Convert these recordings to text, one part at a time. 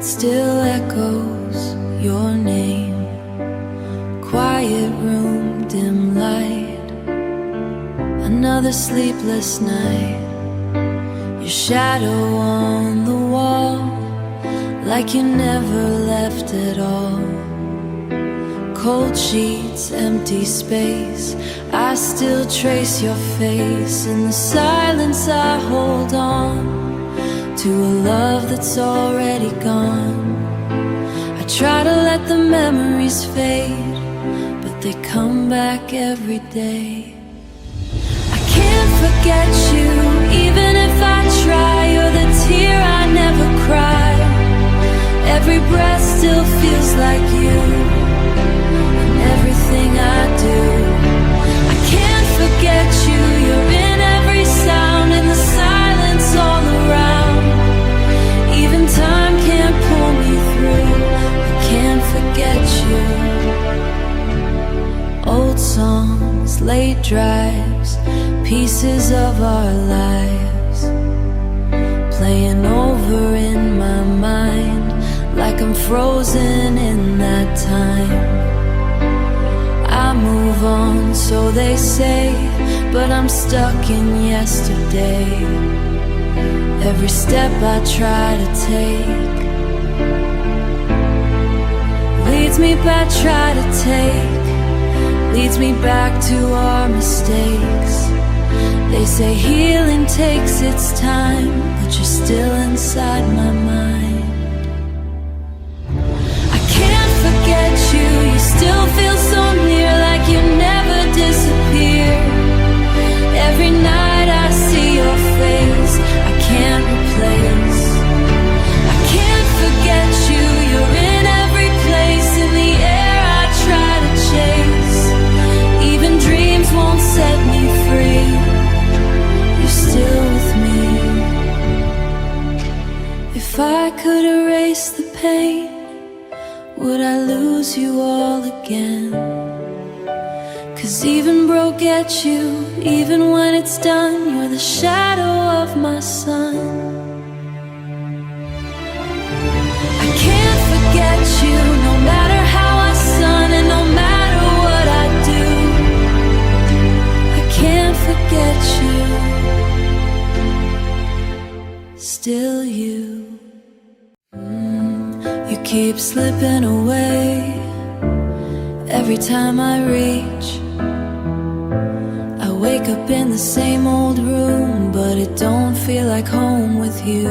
it still echoes your name. Quiet room, dim light, another sleepless night. Your shadow on the wall, like you never left at all. Cold sheets, empty space, I still trace your face. In the silence I hold on to a love that's already gone. I try to let the memories fade, but they come back every day. I can't forget you, even if I try. You're the tear I never cry. Every breath still feels like you, and everything I do. I can't forget you, you're in every sound, in the silence all around. Even time can't pull me through, I can't forget you. Old songs, late drives, pieces of our lives, playing over in my mind, like I'm frozen in that time. I move on, so they say, but I'm stuck in yesterday. Every step I try to take leads me back, try to take, leads me back to our mistakes. They say healing takes its time, but you're still inside my mind. I can't forget you, you still feel so near, like you never disappear. Every night I see your face, I can't replace. I can't forget you, you're in every place, in the air I try to chase. Even dreams won't set me free, you're still with me. If I could erase the pain, would I lose you all again? 'Cause even broke get you, even when it's done, you're the shadow of my sun. I can't forget you, no matter how I sun, and no matter what I do. I can't forget you, still you. You keep slipping away every time I reach. I wake up in the same old room, but it don't feel like home with you.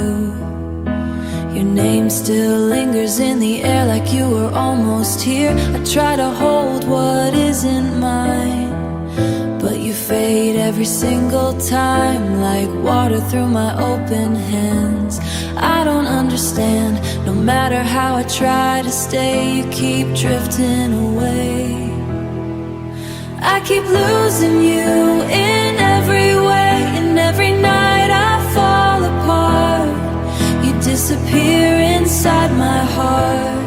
Your name still lingers in the air, like you were almost here. I try to hold what isn't mine, but you fade every single time, like water through my open hands. I don't understand, no matter how I try to stay, you keep drifting away. I keep losing you in every way, and every night I fall apart. You disappear inside my heart.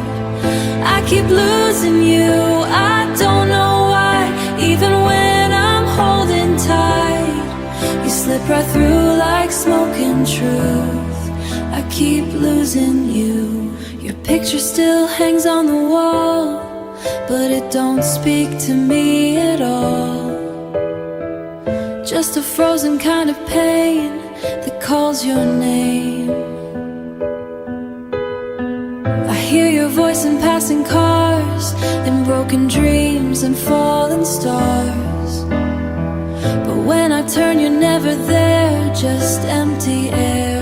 I keep losing you, I don't know why. Even when I'm holding tight, you slip right through like smoke and truth. I keep losing you. Your picture still hangs on the wall, but it don't speak to me at all. Just a frozen kind of pain that calls your name. I hear your voice in passing cars, in broken dreams and falling stars. But when I turn, you're never there, just empty air.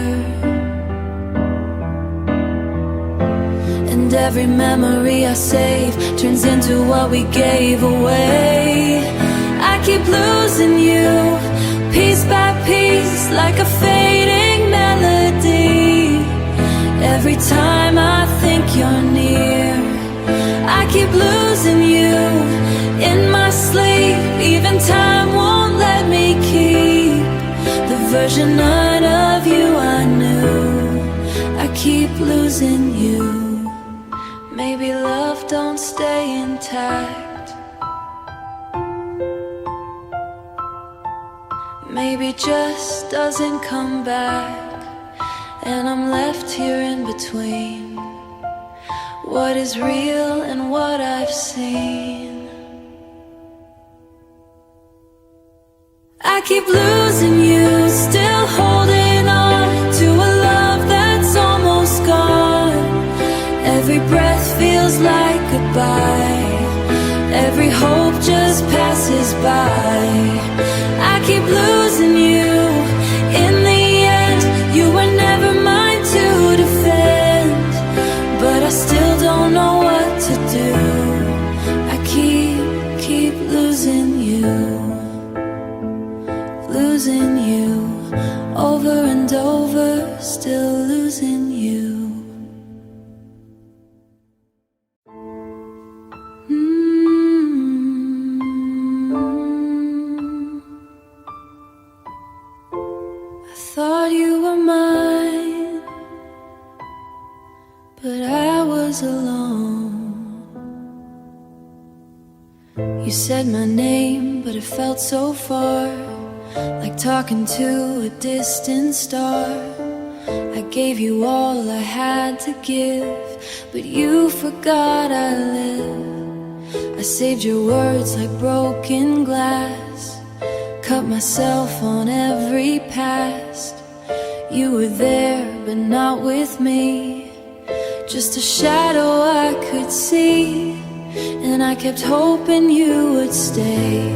And every memory I save turns into what we gave away. I keep losing you, piece by piece, like a fading melody. Every time I think you're near, I keep losing you in my sleep. Even time won't let me keep the version none of you I knew. I keep losing you. Maybe love don't stay intact. Maybe just doesn't come back, and I'm left here in between. what is real and what I've seen. I keep losing you, still holding on to a love that's almost gone. Every breath feels like goodbye, every hope just passes by. I keep losing you, in the end you were never mine to defend. But I still don't know what to do, I keep losing you. Losing you, over and over, still losing you. I thought you were mine, but I was alone. You said my name, but it felt so far, like talking to a distant star. I gave you all I had to give, but you forgot I live. I saved your words like broken glass, cut myself on every past. You were there, but not with me, just a shadow I could see, and I kept hoping you would stay.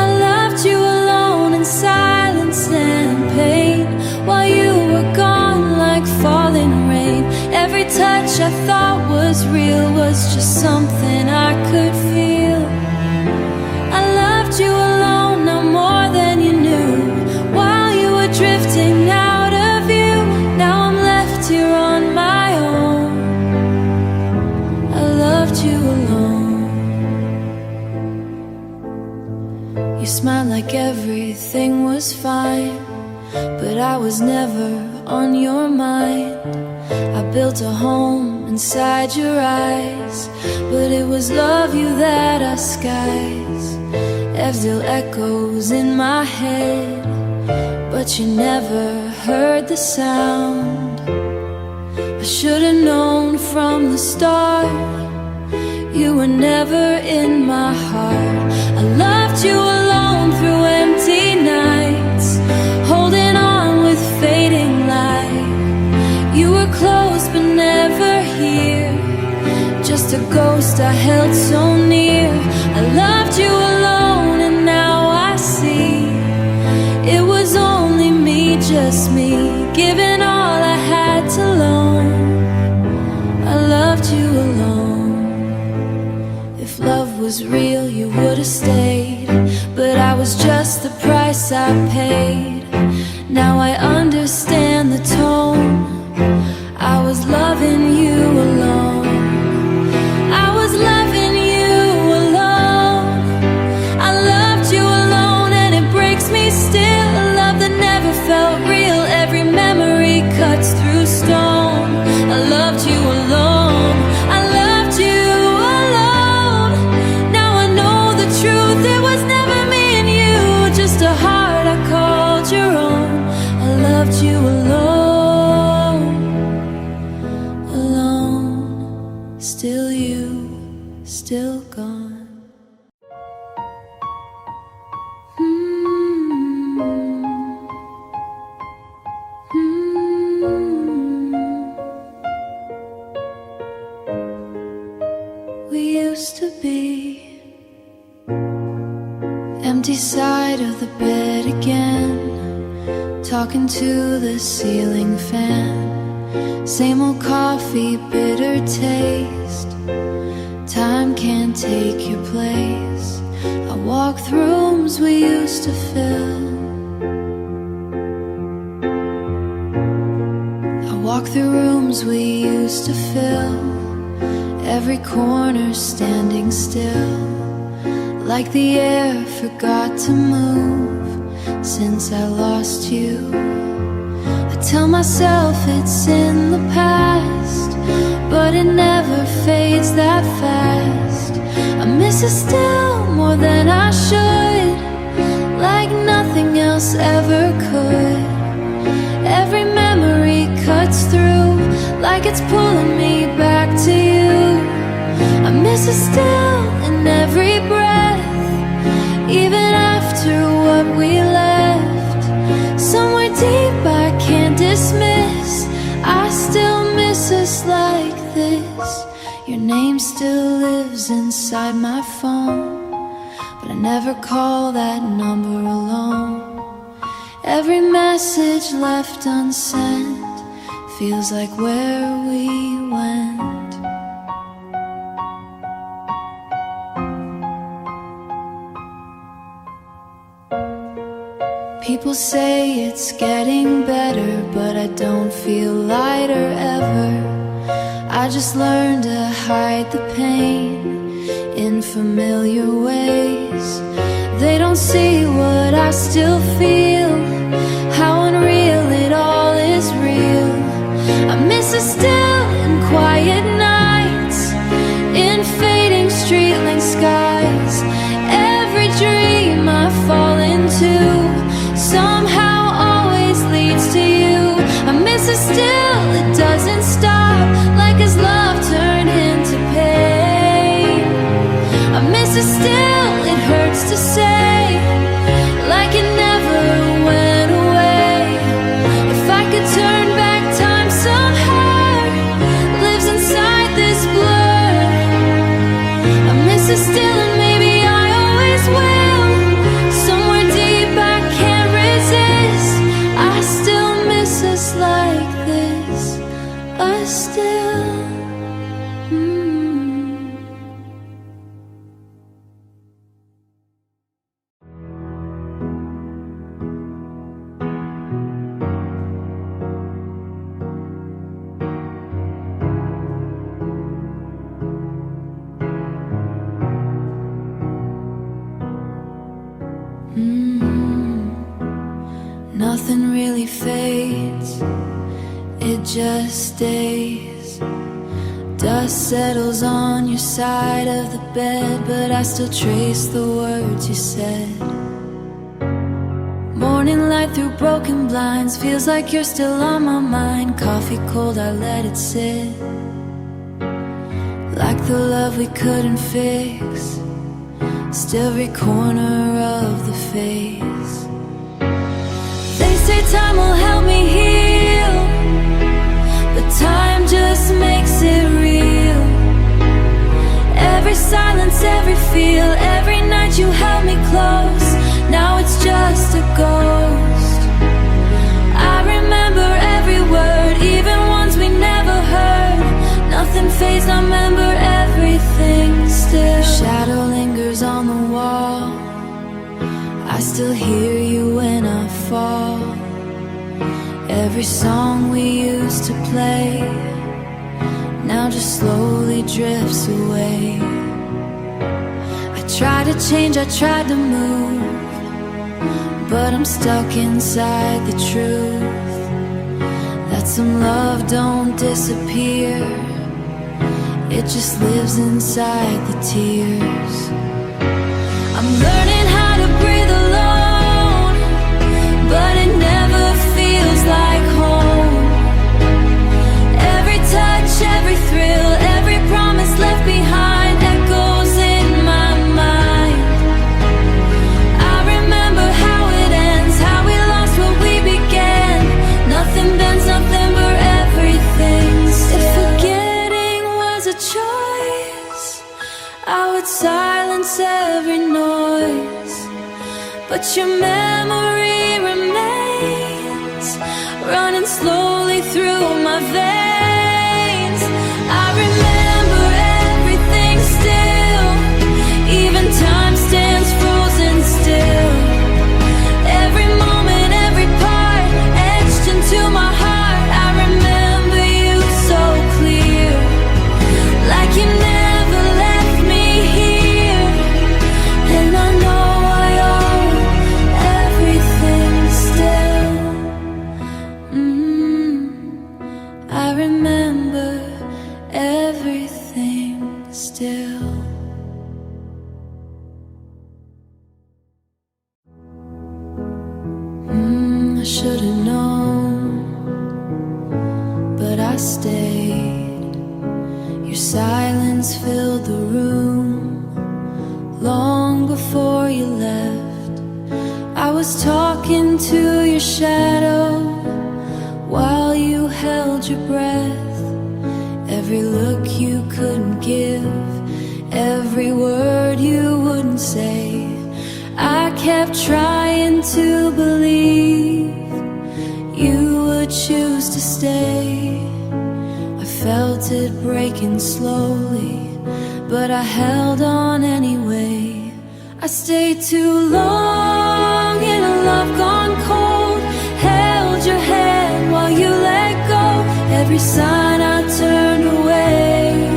I loved you alone in silence and pain, while you were gone like falling rain. Every touch I thought was real was just something I could feel. I loved you alone, now more than you knew, while you were drifting out of view. Now I'm left here on my own. I loved you alone. You smiled like everything was fine, but I was never on your mind. I built a home inside your eyes, but it was love you that I skies. Still echoes in my head, but you never heard the sound. I should've known from the start, you were never in my heart. I loved you alone through empty nights, holding on with fading light. You were close but never here, just a ghost I held so near. I loved you alone, and now I see it was only me, just me, giving all I had to loan. I loved you alone. If love was real, you would've stayed, but I was just the price I paid. Now I understand the tone, I was loving you alone. I was loving you alone. I loved you alone, and it breaks me still. A love that never felt real, every memory cuts through stone. I loved you alone. I loved you alone. Now I know the truth, it was never me and you, just a heart I called your own. I loved you alone. Alone, still you, still gone. We used to be empty side of the bed again, talking to the ceiling fan. Same old coffee, bitter taste. Time can't take your place. I walk through rooms we used to fill. I walk through rooms we used to fill, every corner standing still, like the air forgot to move since I lost you. I tell myself it's in the past, but it never fades that fast. I miss it still more than I should, like nothing else ever could. Every memory cuts through, like it's pulling me back to I miss her still in every breath, even after what we left. Somewhere deep I can't dismiss, I still miss us like this. Your name still lives inside my phone, but I never call that number alone. Every message left unsent feels like where we went. People say it's getting better, but I don't feel lighter ever. I just learned to hide the pain in familiar ways. They don't see what I still feel, how unreal it all is real. I miss her still in quiet nights, in fading streetlight skies. Every dream I fall into somehow always leads to you. I miss her still, it doesn't stop, like as love turned into pain. I miss her still, it hurts to say, like it never went away. If I could turn back time somehow, lives inside this blur. I miss her still and maybe I always will. Somewhere deep I can't resist, I still miss us like this, us still. Nothing really fades, it just stays. Dust settles on your side of the bed, but I still trace the words you said. Morning light through broken blinds, feels like you're still on my mind. Coffee cold, I let it sit, like the love we couldn't fix, still every corner of the face. They say time will help me heal, but time just makes it real. Every silence, every feel, every night you held me close, now it's just a ghost. I remember every word, even ones we never heard. Nothing fades, I remember everything still. Shadow lingers on the wall, I still hear you when I fall. Every song we used to play now just slowly drifts away. I tried to change, I tried to move, but I'm stuck inside the truth that some love don't disappear, it just lives inside the tears. I'm learning how to breathe alone, but it never feels like home. Every touch, every thrill, every promise left behind echoes in my mind. I remember how it ends, how we lost what we began. Nothing bends, nothing but everything still. If forgetting was a choice, I would silence every noise, but your memory remains, running slowly through my veins. I remember everything still, even time stands frozen still. Every moment, every part, etched into my heart. I remember you so clear, like you never left me here. And I know I owe everything still. I remember everything still. I should've known, but I stayed. Your silence filled the room long before you left. I was talking to your shadow while you held your breath. Every look you couldn't give, every word you wouldn't say, I kept trying to believe you would choose to stay. I felt it breaking slowly, but I held on anyway. I stayed too long in a love gone cold, held your hand while you let go. Every sign I turned away,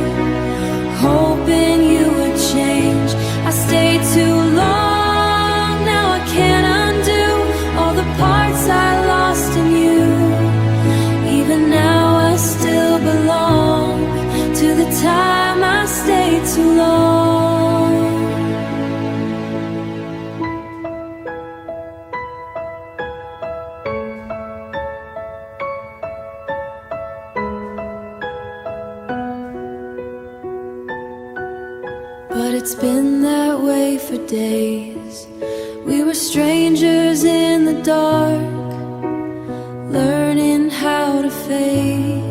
hoping you would change. I stayed too long, now I can't undo all the parts I lost in you. Even now I still belong to the time I stayed too long. But it's been that way for days. We were strangers in the dark, learning how to fade.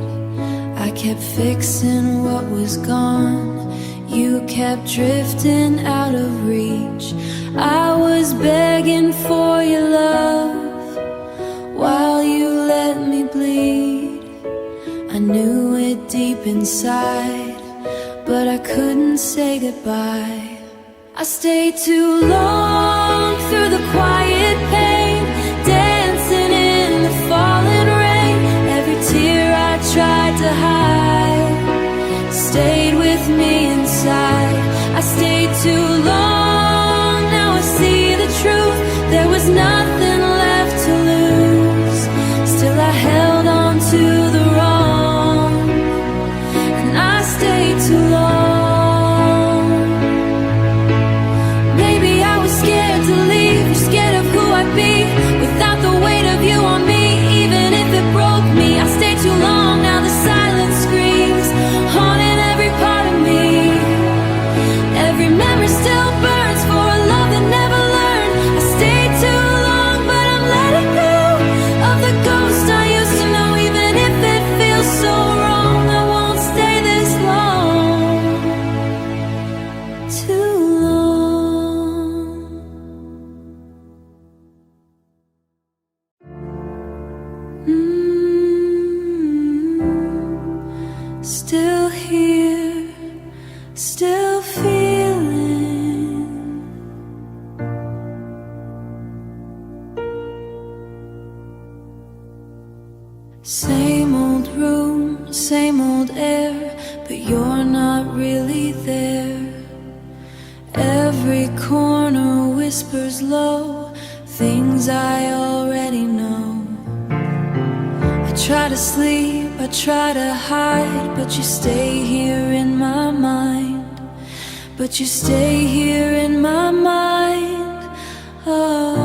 I kept fixing what was gone, you kept drifting out of reach. I was begging for your love while you let me bleed. I knew it deep inside, but I couldn't say goodbye. I stayed too long through the quiet pain, dancing in the falling rain. Every tear I tried to hide stayed with me inside. I stayed too long, now I see the truth. There was nothing left to lose. Still I held on to the wrong, and I stayed too long. Maybe I was scared to leave, or scared of who I'd be without the weight of you on me. Even if it broke me, I stayed too long. Now the silence screams, haunting every part of me. Every memory still burns for a love that never learned. I stayed too long, but I'm letting go of the ghost I used to know. Even if it feels so wrong, I won't stay this long. Too long. Still here, still feeling. Same old room, same old air, but you're not really there. Every corner whispers low things I already know. I try to sleep, I try to hide, but you stay here in my mind. But you stay here in my mind. Oh,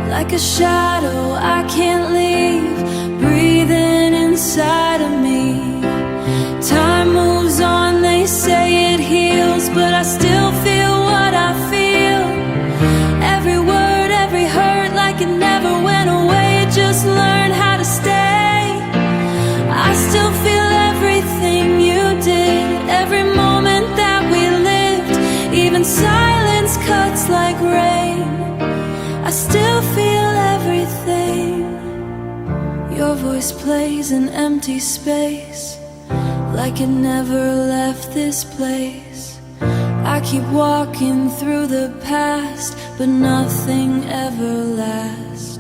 like a shadow I can't leave, breathing inside of me. Time moves on, they say it heals, but I still feel what I feel. Every word, every hurt, like it never went away. Just learn how to stay. I still feel everything you did, every moment that we lived. Even silence cuts like rain. I still feel everything. Your voice plays in empty space, like it never left this place. I keep walking through the past, but nothing ever lasts.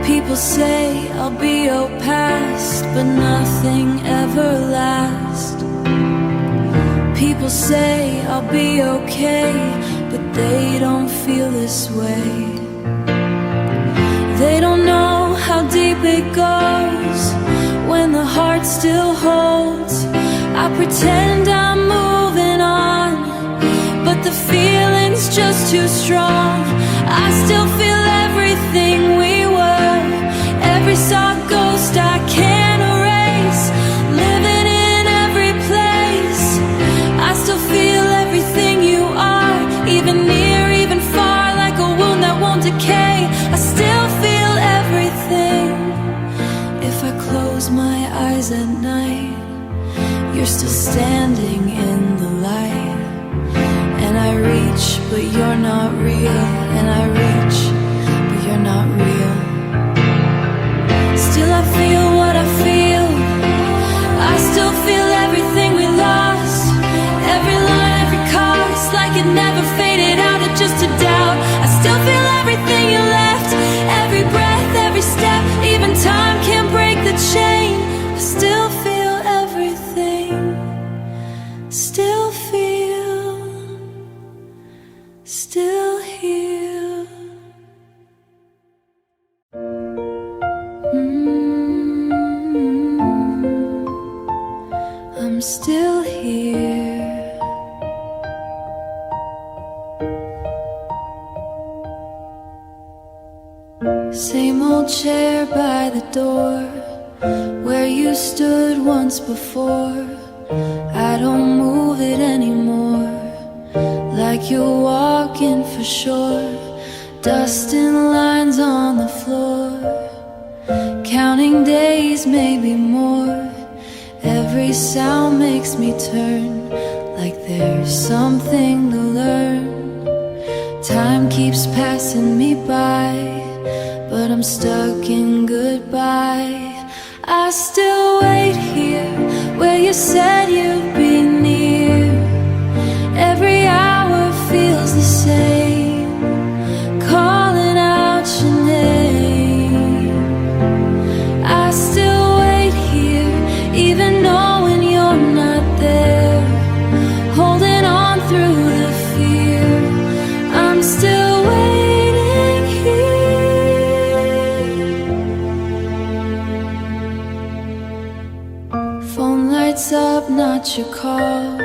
People say I'll be your past, but nothing ever lasts. People say I'll be okay, but they don't feel this way. They don't know how deep it goes when the heart still holds. I pretend I'm moving on, but the feeling's just too strong. I still feel everything we were, every soft ghost I can't erase. and I reach, but you're not real. Still I feel what I feel. I still feel everything we lost. Every line, every cost, like it never faded out or just a doubt. I still feel everything you left. Every breath, every step, even time can't break the chain. I still feel everything. Still feel, still here. I'm still here. Same old chair by the door where you stood once before. I don't move it anymore, like you're walking for sure. Dust and lines on the floor, counting days, maybe more. Every sound makes me turn, like there's something to learn. Time keeps passing me by, but I'm stuck in goodbye. I still wait here, where you said you'd be near. Every hour feels the same, calling out your name. I still wait here, even knowing you're not there, holding on through the fear. I'm still waiting here. Phone lights up, not your call.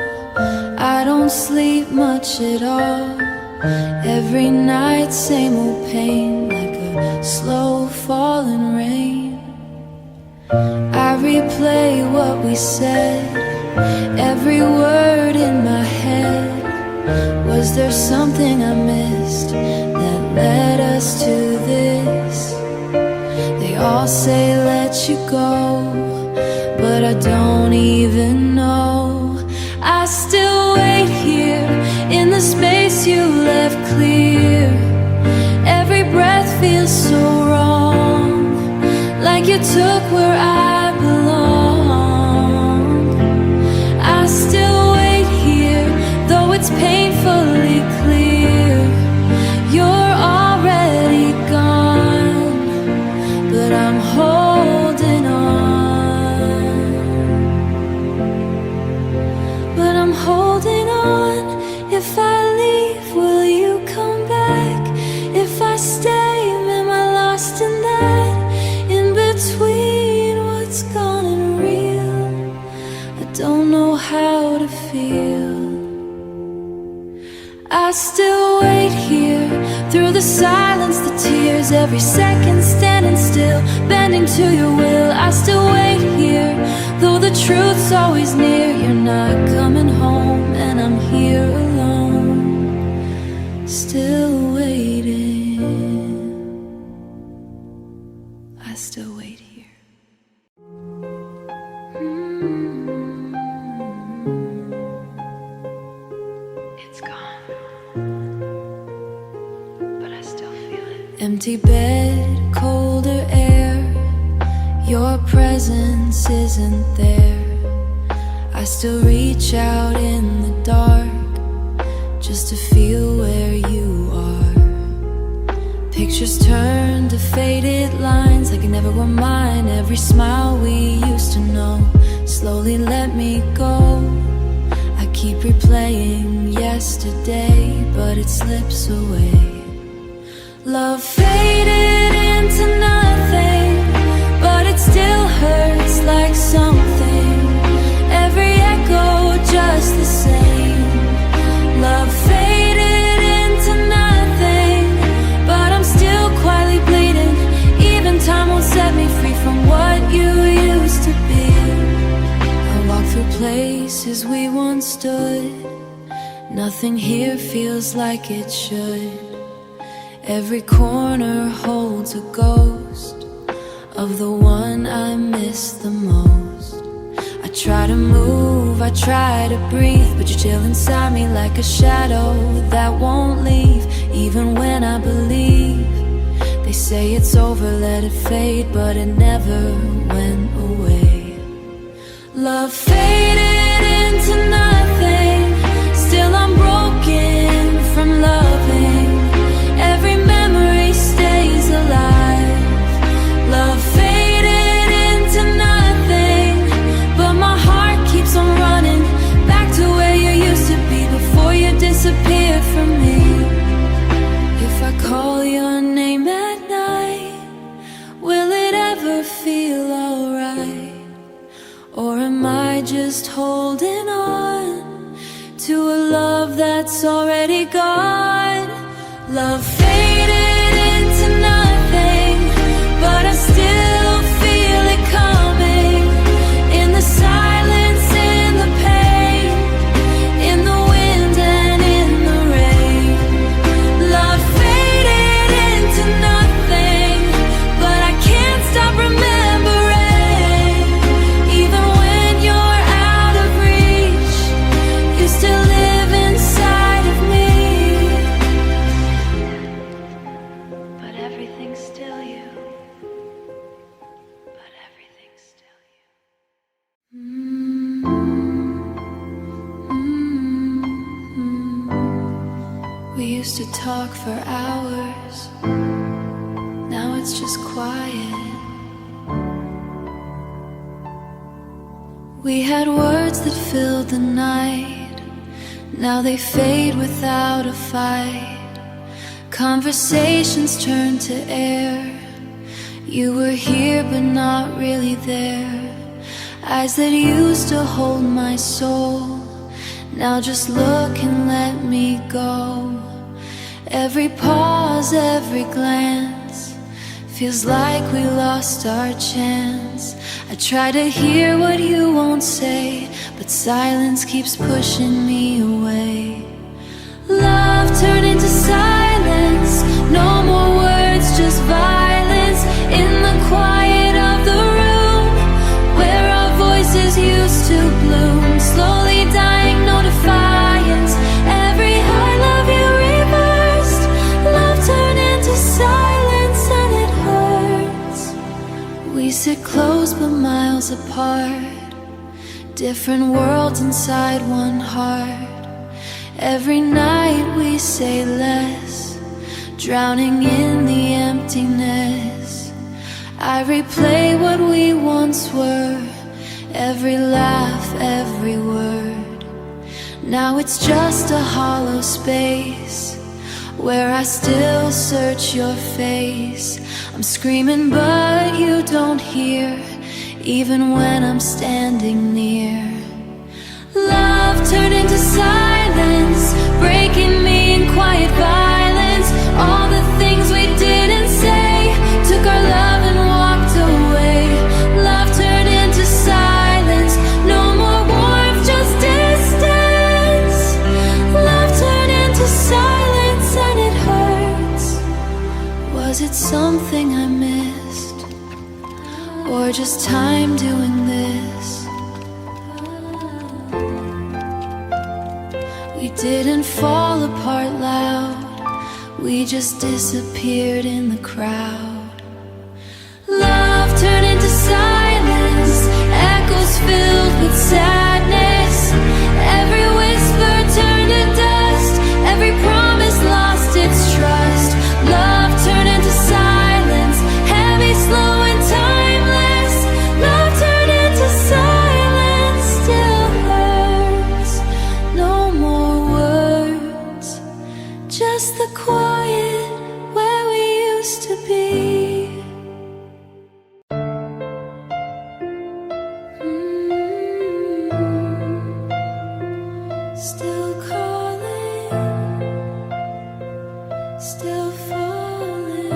I don't sleep much at all. Every night, same old pain, like a slow falling rain. I replay what we said, every word in my head. Was there something I missed that led us to this? They all say let you go, but I don't even know. I still wait here, in the space you left clear. Every breath feels so wrong, like you took where I belong. I still wait here, though it's painfully clear. You're already gone, but I'm holding on. But I'm holding on. If I leave, will you come back? If I stay, am I lost in that? In between what's gone and real, I don't know how to feel. I still wait here, through the silence, the tears, every second standing still, bending to your will. I still wait here, though the truth's always near. You're not coming home, and I'm here alone, still waiting. I still wait here. It's gone, but I still feel it. Empty bed, colder air, your presence isn't there. I still reach out in the dark, just to feel where you are. Pictures turn to faded lines, like it never were mine. Every smile we used to know slowly let me go. I keep replaying yesterday, but it slips away. Love faded into nothing, but it still hurts like something. Every echo just the same. Love faded into nothing, but I'm still quietly bleeding. Even time won't set me free from what you used to be. I walk through places we once stood. Nothing here feels like it should. Every corner holds a ghost of the one I miss the most. I try to move, I try to breathe, but you chill inside me like a shadow that won't leave. Even when I believe, they say it's over, let it fade, but it never went away. Love faded into nothing, still I'm broken from loving. Every memory stays alive. Love faded into nothing, but my heart keeps on running back to where you used to be before you disappeared from me. If I call your name at night, will it ever feel alright? Or am I just holding on to a love that's already gone? Love faded into nothing, but I still feel it coming. In the silence, in the pain, in the wind and in the rain. Love faded into nothing, but I can't stop remembering. Even when you're out of reach, you still live inside of me. But everything's still you. But everything's still you. We used to talk for hours, now it's just quiet. We had words that filled the night, now they fade without a fight. Conversations turn to air, you were here but not really there. Eyes that used to hold my soul, now just look and let me go. Every pause, every glance feels like we lost our chance. I try to hear what you won't say, but silence keeps pushing me away. Love turned into silence, no more words, just violence. In the quiet of the room, where our voices used to bloom, slowly dying, no defiance. Every I love you reversed, love turned into silence and it hurts. We sit close but miles apart, different worlds inside one heart. Every night we say less, drowning in the emptiness. I replay what we once were, every laugh, every word. Now it's just a hollow space where I still search your face. I'm screaming but you don't hear, even when I'm standing near. Love turned into silence, breaking me in quiet violence. All the things we didn't say took our love and walked away. Love turned into silence, no more warmth, just distance. Love turned into silence and it hurts. Was it something I missed, or just time doing this? We didn't fall apart loud, we just disappeared in the crowd. Love turned into silence, echoes filled with sadness. Every whisper turned to dust, every promise lost its trust. Love turned into silence, heavy, slow and timeless. Love turned into silence, still hurts. No more words, just the quiet where we used to be. Still calling, still falling.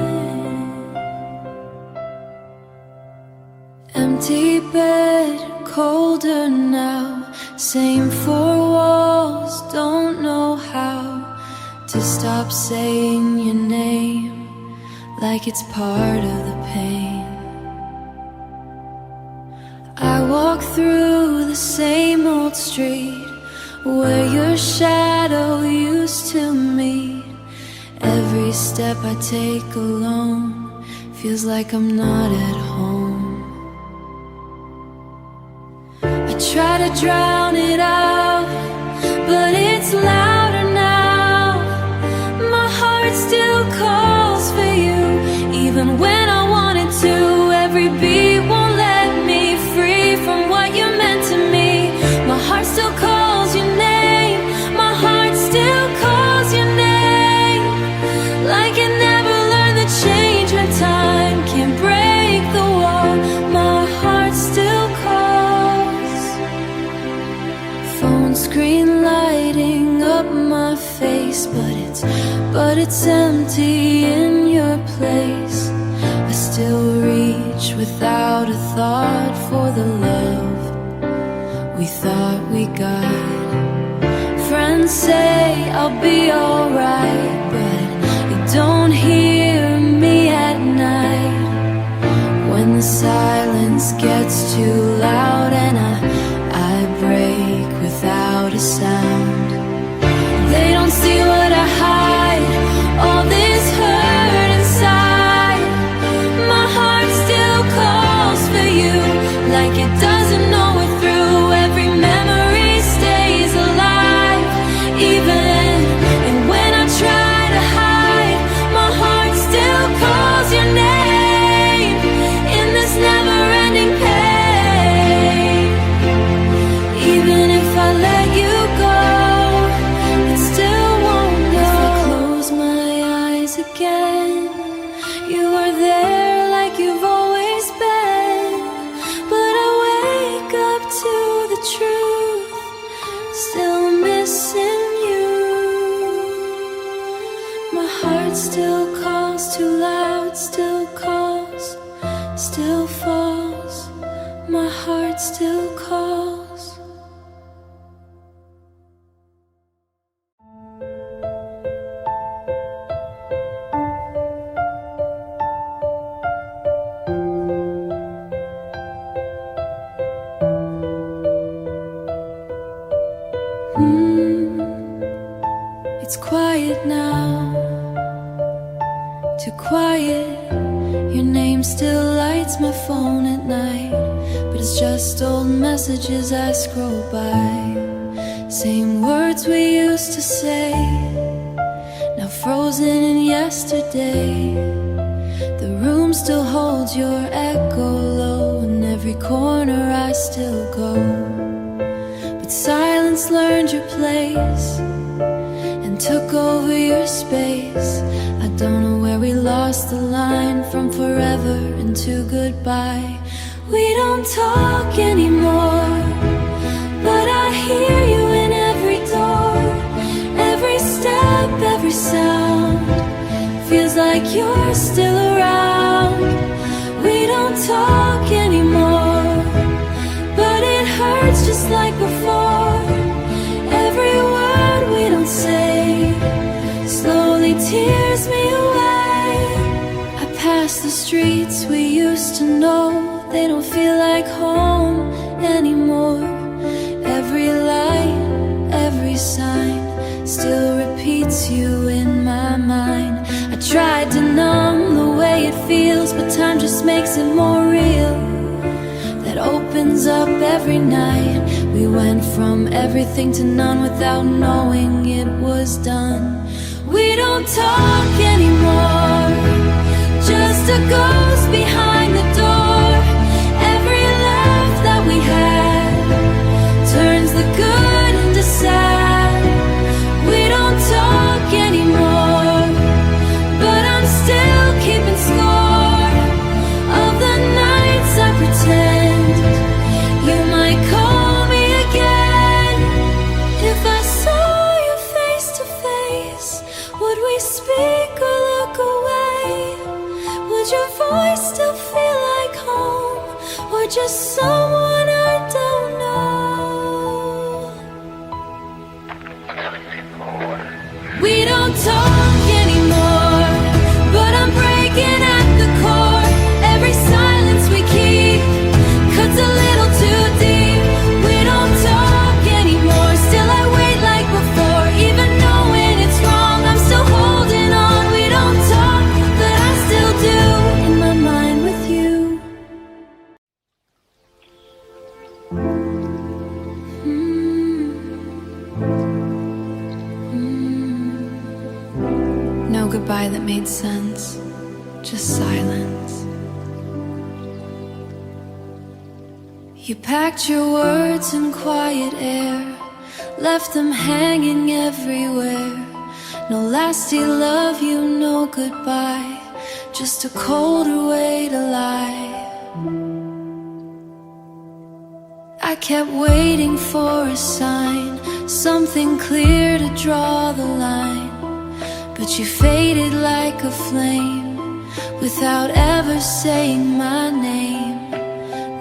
Empty bed, colder now. Same four walls, don't know how to stop saying your name, like it's part of the pain. I walk through the the same old street where your shadow used to meet. Every step I take alone feels like I'm not at home. I try to drown it out, but it's louder now. My heart still calls for you, even when I wanted to. Every beat won't let me free from what you meant to me. My heart still calls your name. My heart still calls your name. Like it never learned the change when time can't break the wall. My heart still calls. Phone screen lighting up my face, but it's empty in your place. I still reach without a thought for the love we thought we got. Friends say I'll be alright, but you don't hear me at night. When the silence gets too loud and I break without a sound. They don't see what I hide, all this hurt inside. My heart still calls for you, like it doesn't know it through. Every memory stays alive, even and when I try to hide, my heart still calls your name in this never-ending pain. Even if I let you go, it still won't go. If I close my eyes again, you were there like you've always been. But I wake up to the truth, still missing you. My heart still calls too loud, still calls, still falls. My heart still calls. It's quiet now, too quiet. Your name still lights my phone at night, but it's just old messages I scroll by. Same words we used to say, now frozen in yesterday. The room still holds your echo low, in every corner I still go. But silence learned your place and took over your space. I don't know where we lost the line from forever into goodbye. We don't talk anymore, but I hear you in every door. Every step, every sound feels like you're still around. We don't talk anymore, but it hurts just like before. Every word we don't say slowly tears me away. I pass the streets we used to know, they don't feel like home anymore. Every light, every sign still repeats you in my mind. I tried to numb the way it feels, but time just makes it more real. That opens up every night. We went from everything to none without knowing it was done. We don't talk anymore, just a ghost behind the door. Every laugh that we had turns the good into sad. We don't talk anymore, but I'm still keeping score of the nights I pretend you might call me again. If I saw you face to face, would we speak or look away? Would your voice still feel like home, or just someone I don't know? We don't talk anymore, but I'm breaking at the core. Every silence we keep cuts a little too deep. We don't goodbye that made sense, just silence. You packed your words in quiet air, left them hanging everywhere. No lasting love, you know goodbye, just a colder way to lie. I kept waiting for a sign, something clear to draw the line, but you faded like a flame without ever saying my name.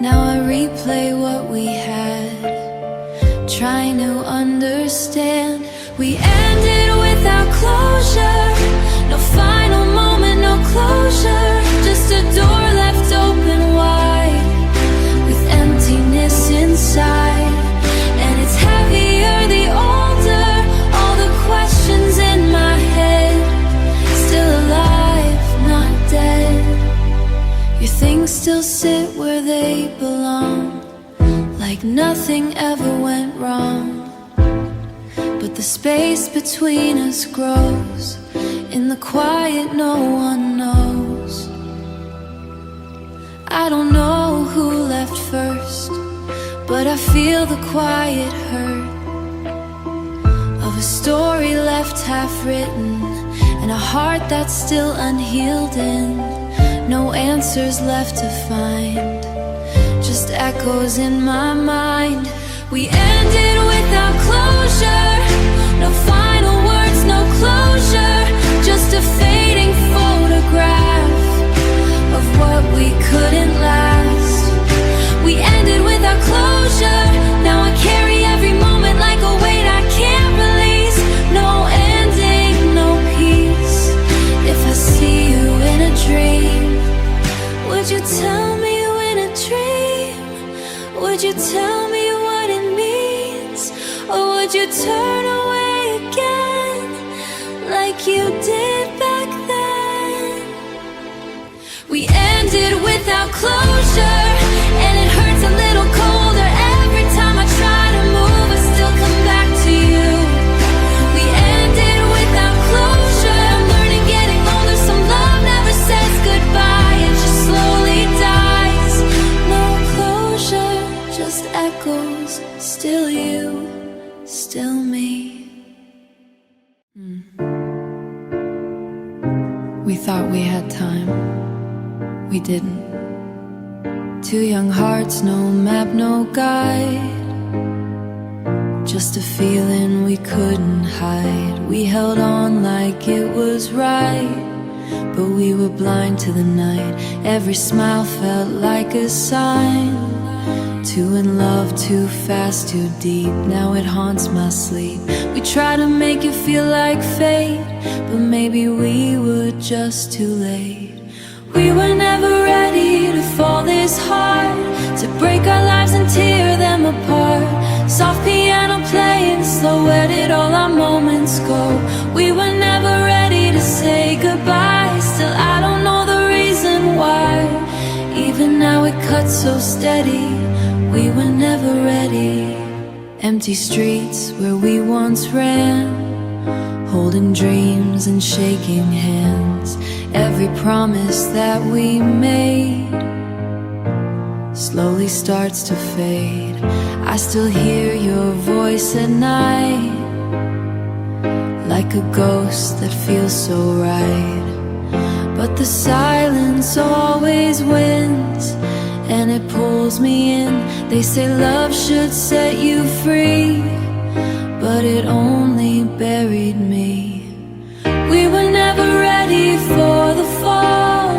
Now I replay what we had, trying to understand. We ended without closure, no final moment, no closure, just a door left open wide with emptiness inside. And it's heavier the older, all the questions in my head, still alive, not dead. Your things still sit where they belong, like nothing ever went wrong. But the space between us grows, in the quiet no one knows. I don't know who left first, but I feel the quiet hurt of a story left half written, and a heart that's still unhealed in. No answers left to find, just echoes in my mind. We ended without closure, no final words, no closure, just a fading photograph of what we couldn't last. We ended without closure, now I carry every moment like a weight I can't release. No ending, no peace. If I see you in a dream, would you tell me in a dream? Would you tell me what it means? Or would you turn away again, like you did back then? We ended without closure, and it hurts a little colder. Every time I try to move, I still come back to you. We ended without closure. I'm learning, getting older. Some love never says goodbye, it just slowly dies. No closure, just echoes. Still you, still me. We thought we had time, we didn't. Two young hearts, no map, no guide, just a feeling we couldn't hide. We held on like it was right, but we were blind to the night. Every smile felt like a sign, too in love, too fast, too deep. Now it haunts my sleep. We try to make it feel like fate, but maybe we were just too late. We were never ready to fall this hard, to break our lives and tear them apart. Soft piano playing, slow, where did all our moments go? We were never ready to say goodbye. Still I don't know the reason why. Even now it cuts so steady, we were never ready. Empty streets where we once ran, holding dreams and shaking hands. Every promise that we made slowly starts to fade. I still hear your voice at night, like a ghost that feels so right. But the silence always wins, and it pulls me in. They say love should set you free, but it only buried me. We were never ready for the fall,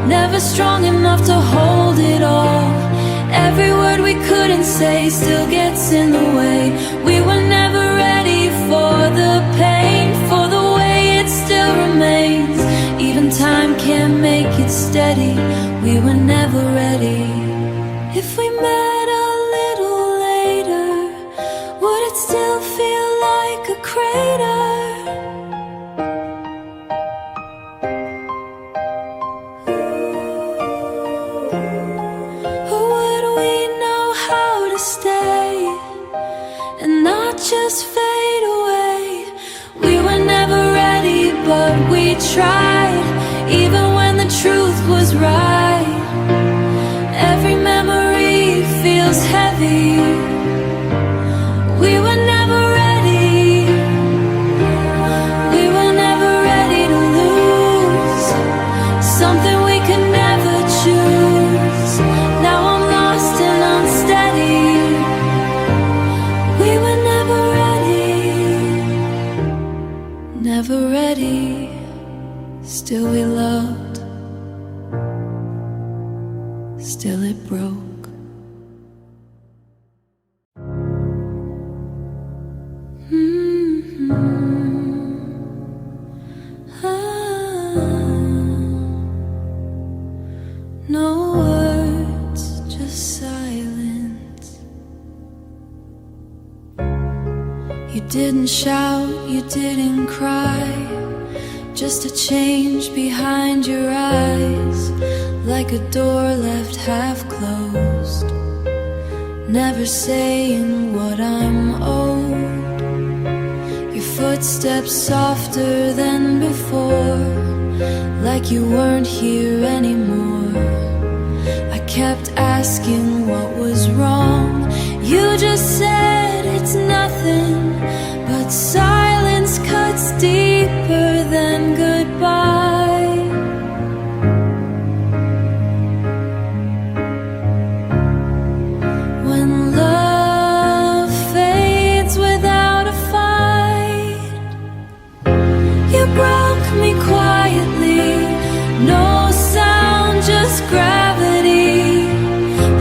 never strong enough to hold it all. Every word we couldn't say still gets in the way. We were never ready for the pain, for the way it still remains. Even time can't make it steady, we were never ready. If we met a little later, would it still feel like a crater? Or would we know how to stay and not just fade away? We were never ready, but we tried, even when the truth was right. Every memory feels heavy. We were never ready. We were never ready to lose something we could never choose. Now I'm lost and unsteady. We were never ready. Never ready. Still we loved. Still it broke. No words, just silence. You didn't shout, you didn't cry, just a change behind your eyes, like a door left half closed. Never saying what I'm owed. Your footsteps softer than before, like you weren't here anymore. I kept asking what was wrong. You just said it's nothing, but silence cuts deeper than goodbye. When love fades without a fight, you broke me quietly. No sound, just gravity.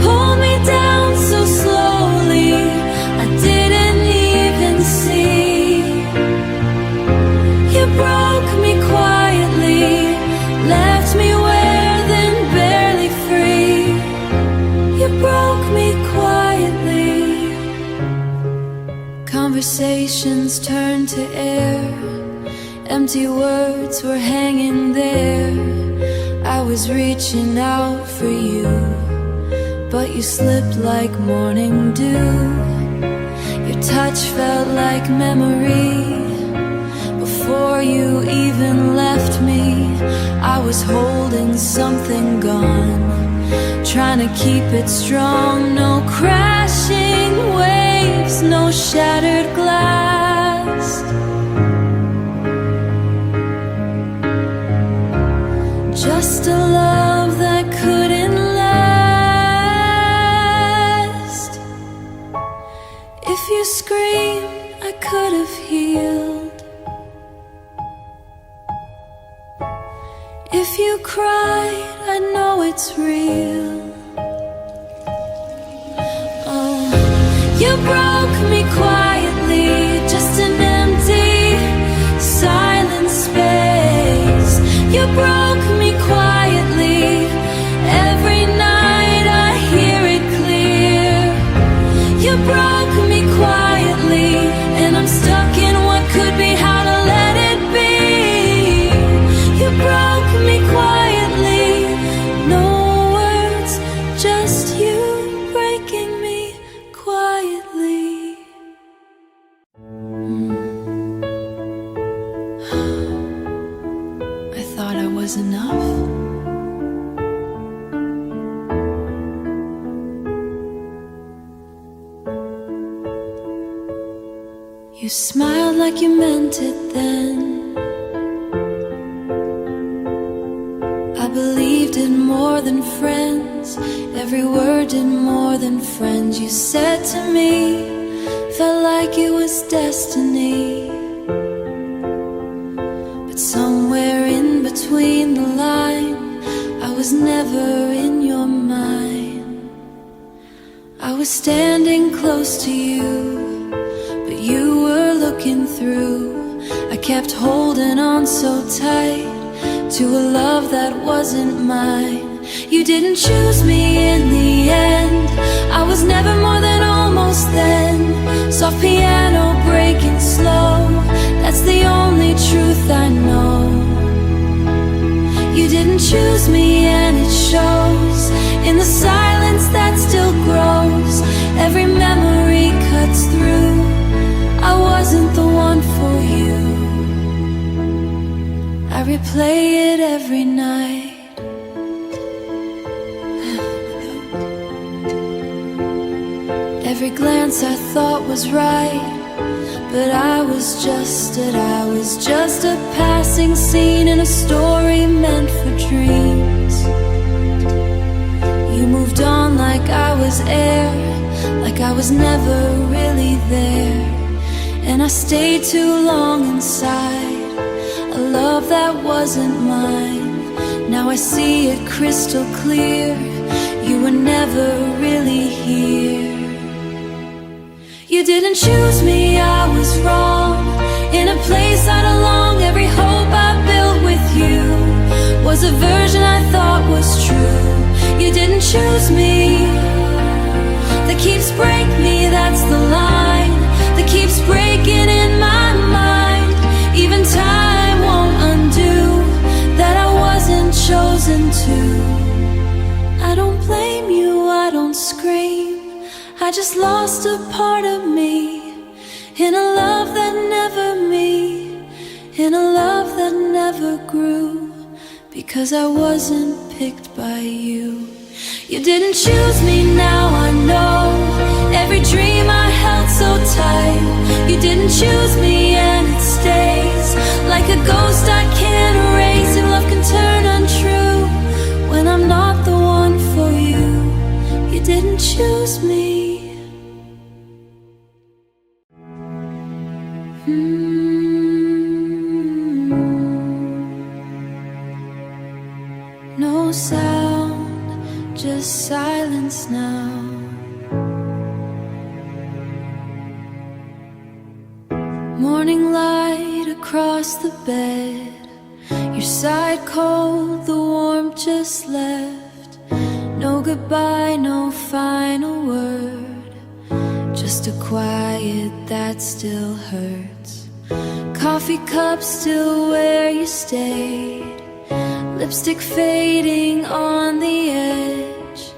Pull me down so slowly, I didn't even see. You broke me quietly, left me where then barely free. You broke me quietly. Conversations turned to air, empty words were hanging there. I was reaching out for you, but you slipped like morning dew. Your touch felt like memory. Before you even left me, I was holding something gone, trying to keep it strong. No crashing waves, no shattered glass. Just a love that couldn't last. If you screamed, I could have healed. If you cried, I know it's real. Oh, you broke me quietly, just an empty, silent space. You broke me quietly, every night I hear it clear. You broke me quietly, and I'm stuck in what could be, how to let it be. You broke me quietly, no words, just you breaking me quietly. I thought I was enough. You smiled like you meant it then. I believed in more than friends. Every word did more than friends. You said to me, felt like it was destiny. But somewhere in between the line, I was never in your mind. I was standing close to you, but you were looking through. I kept holding on so tight to a love that wasn't mine. You didn't choose me in the end. I was never more than almost then. Soft piano breaking slow, that's the only truth I know. You didn't choose me and it shows in the silence that still grows. Every memory cuts through. I wasn't the one for you. I replay it every night. Every glance I thought was right, but I was just a passing scene in a story meant for dreams. You moved on like I was air, like I was never really there. And I stayed too long inside a love that wasn't mine. Now I see it crystal clear, you were never really here. You didn't choose me, I was wrong. In a place I don't belong, every hope I built with you was a version I thought was true. You didn't choose me. That keeps breaking me, that's the line that keeps breaking in my mind. Even time won't undo that I wasn't chosen to. I don't blame you, I don't scream, I just lost a part of me in a love that never me, in a love that never grew, because I wasn't picked by you. You didn't choose me, now I know. Every dream I held so tight, you didn't choose me and it stays like a ghost I can't erase. And love can turn untrue when I'm not the one for you. You didn't choose me. No sound, just silence now. Morning light across the bed, your side cold, the warmth just left. No goodbye, no final word, just a quiet that still hurts. Coffee cup still where you stayed, lipstick fading on the edge.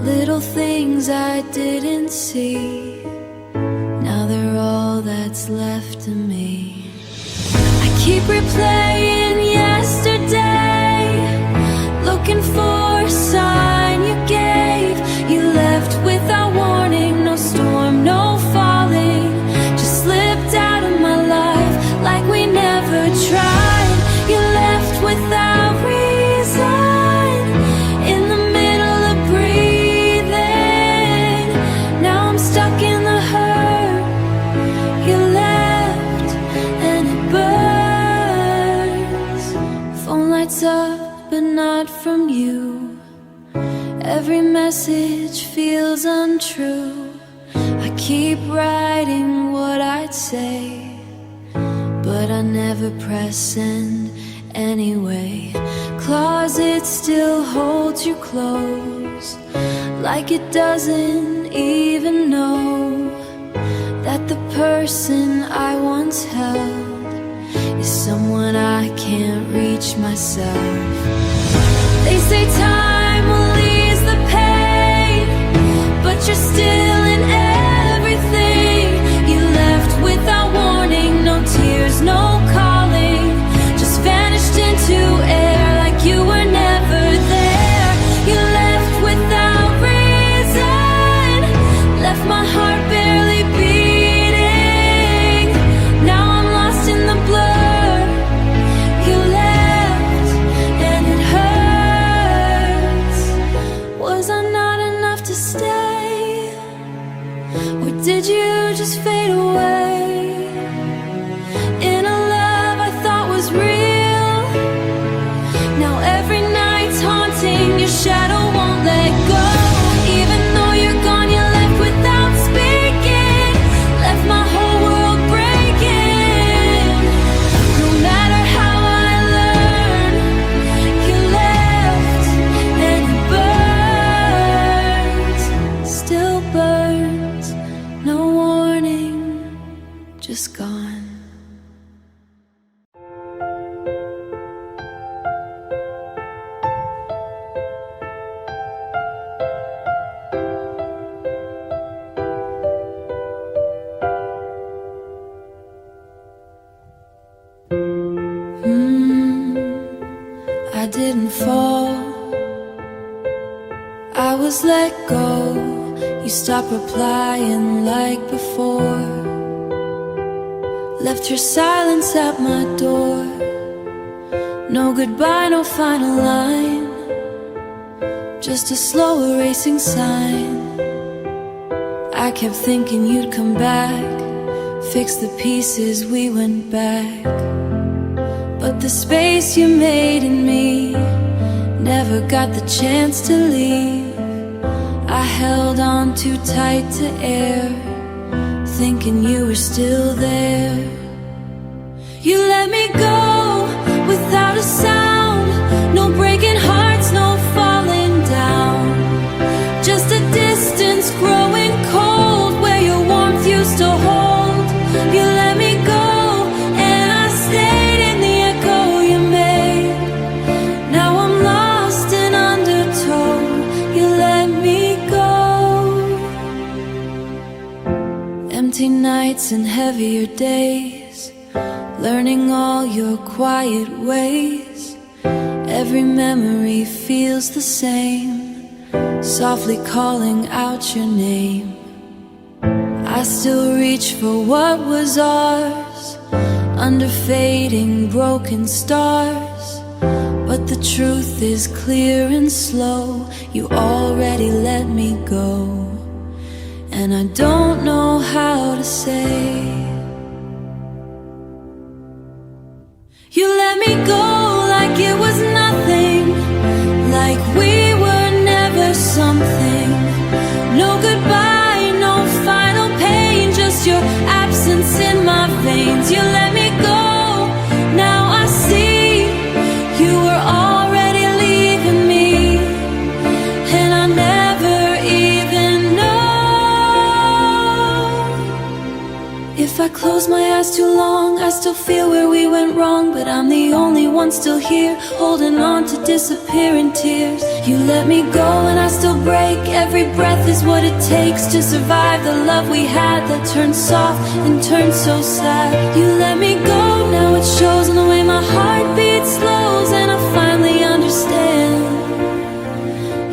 Little things I didn't see, now they're all that's left of me. I keep replaying yesterday, looking for a sign you gave. You left without warning, no storm, no falling, just slipped out of my life like we never tried. You left without reason, in the middle of breathing. Now I'm stuck in the hurt. You left and it burns. Phone lights up but not from you. Every message feels untrue. I keep writing what I'd say, but I never press send anyway. Closet still holds you close, like it doesn't even know that the person I once held is someone I can't reach myself. They say time will ease the pain, but you're still in everything. You left without warning, no tears, no calling, just vanished into air like you were never there. You left without reason, left my heart barely beating. Now I'm lost in the blur. You left and it hurts. Was I not enough to stay? Or did you just fade away? In a love I thought was real, now every night's haunting. Your shadow won't let go. Even though you're gone, you left without speaking, left my whole world breaking. No matter how I learn, you left and it burns, still burns. No warning, I was let go, you stopped replying like before. Left your silence at my door. No goodbye, no final line, just a slow erasing sign. I kept thinking you'd come back, fix the pieces, we went back. But the space you made in me never got the chance to leave. I held on too tight to air, thinking you were still there. You let me go without a sound, no breaking hearts, no falling down. Just a distance growing cold where your warmth used to hold. You let me go and I stayed in the echo you made. Now I'm lost and undertow. You let me go. Empty nights and heavier days, learning all your quiet ways. Every memory feels the same, softly calling out your name. I still reach for what was ours, under fading broken stars. But the truth is clear and slow, you already let me go. And I don't know how to say. You let me go like it was nothing, like we were never something. No goodbye, no final pain, just your absence in my veins. You let me go, now I see you were already leaving me, and I never even know. If I close my eyes too long, I still feel where we went wrong. But I'm the only one still here, holding on to disappearing tears. You let me go and I still break. Every breath is what it takes to survive the love we had that turned soft and turned so sad. You let me go, now it shows in the way my heartbeat slows, and I finally understand.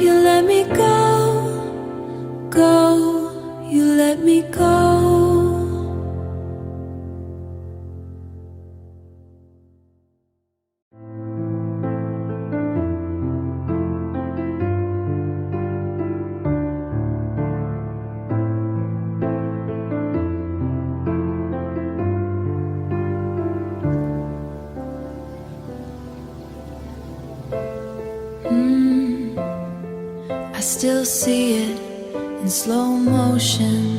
You let me go, go, you let me go. I still see it in slow motion.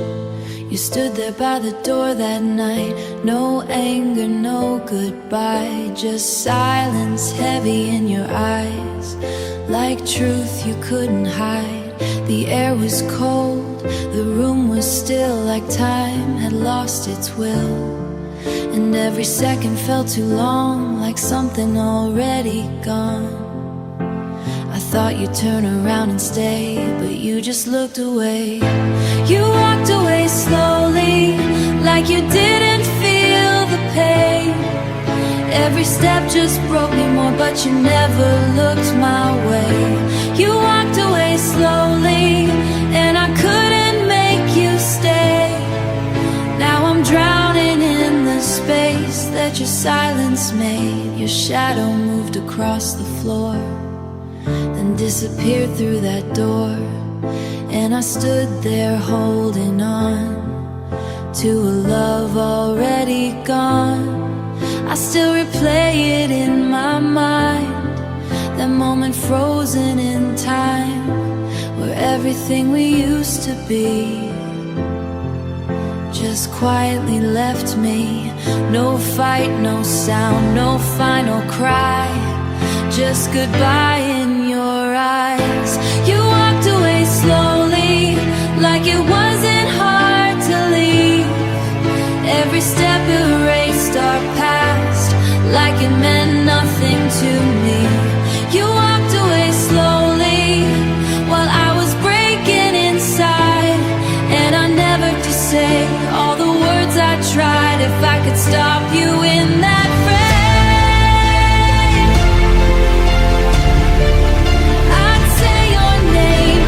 You stood there by the door that night. No anger, no goodbye, just silence heavy in your eyes, like truth you couldn't hide. The air was cold, the room was still, like time had lost its will. And every second felt too long, like something already gone. I thought you'd turn around and stay, but you just looked away. You walked away slowly, like you didn't feel the pain. Every step just broke me more, but you never looked my way. You walked away slowly, and I couldn't make you stay. Now I'm drowning in the space that your silence made. Your shadow moved across the floor, then disappeared through that door. And I stood there holding on to a love already gone. I still replay it in my mind, that moment frozen in time, where everything we used to be just quietly left me. No fight, no sound, no final cry, just goodbye in your eyes. You walked away slowly, like it wasn't hard to leave. Every step erased our past, like it meant nothing to me. You walked away slowly, while I was breaking inside. And I never to say all the words I tried. If I could stop you in that frame, I'd say your name.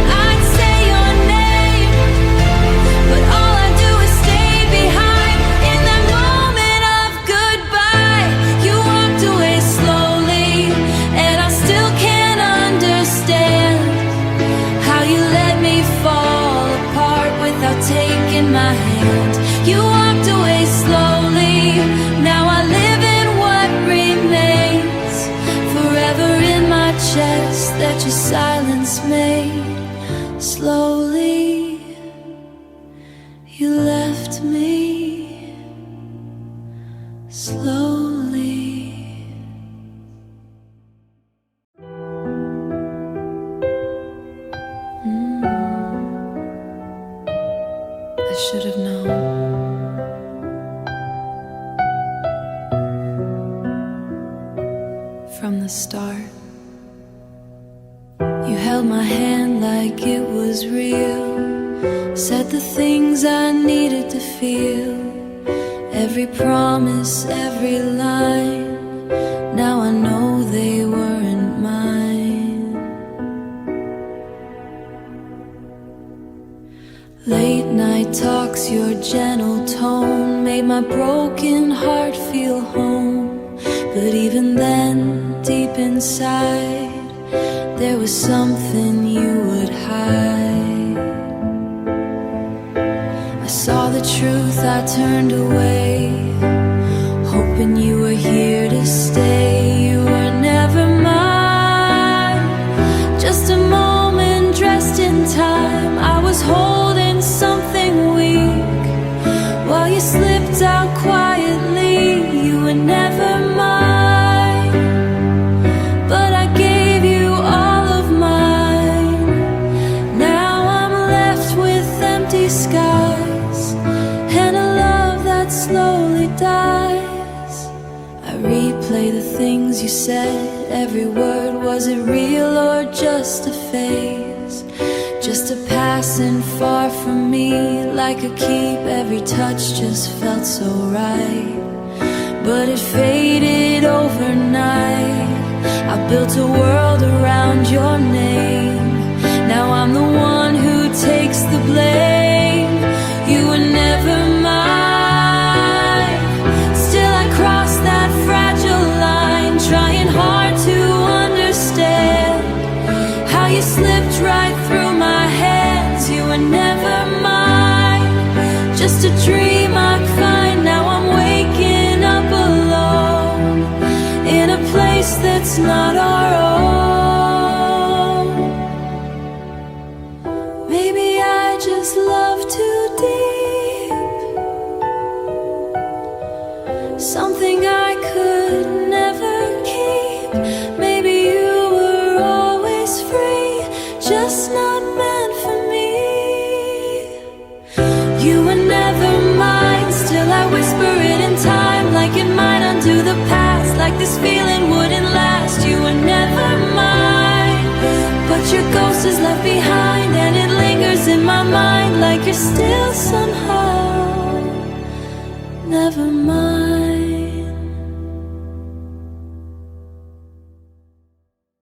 You walked away slowly. Now I live in what remains forever in my chest that your silence made. Slowly you left me. Slowly. I should have known. From the start, you held my hand like it was real, said the things I needed to feel. Every promise, every line, now I know they weren't mine. Late night talks, your gentle tone made my broken heart feel home. But even then, deep inside, there was something you would hide. I saw the truth, I turned away, hoping you were here to stay. You were never mine, just a moment dressed in time. I was holding something weak while you slipped out quietly. You were never mine, but I gave you all of mine. Now I'm left with empty skies and a love that slowly dies. I replay the things you said, every word. Was it real or just a phase? Just a passing far from me, like a keep. Every touch just felt so right, but it faded overnight. I built a world around your name. Now I'm the one who takes the blame. You were never mine. Still I cross that fragile line, trying hard to understand how you slipped right through my hands. You were never mine, just a dream I'd find. Now I'm waking up alone in a place that's not our own. Maybe I just love too deep, something I could never keep. Maybe you were always free, just not meant for me. You were never mine, still I whisper it in time, like it might undo the past, like this feeling wouldn't last. You were never mine, but your ghost is left behind, and it lingers in my mind, like you're still somehow never mine.